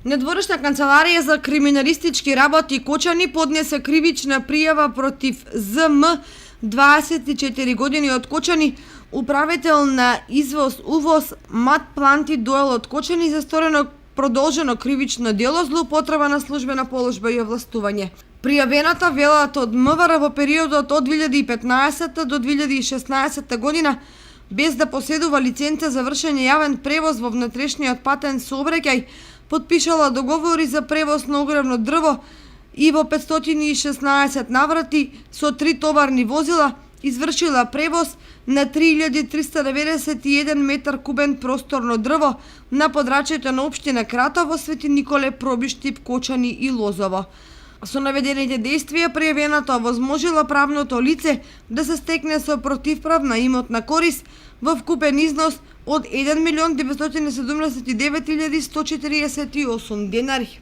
Недворешна канцеларија за криминалистички работи Кочани поднесе кривична пријава против ЗМ, 24 години од Кочани, управител на извоз-увоз Мат Планти Доел од Кочани за сторено продолжено кривично дело злоупотреба на службена положба и овластување. Пријавената велат од МВР во периодот од 2015 до 2016 година без да поседува лиценца за вршење јавен превоз во внатрешниот патен сообраќај, подпишала договори за превоз на огревно дрво и во 516 наврати со 3 товарни возила извршила превоз на 3391 метар кубен просторно дрво на подрачјето на општина Кратово, Свети Николе, Пробиштип, Кочани и Лозово. Со наведените действија пријавената овозможила правното лице да се стекне со противправна имотна корис во вкупен износ од 1.979.148 денари.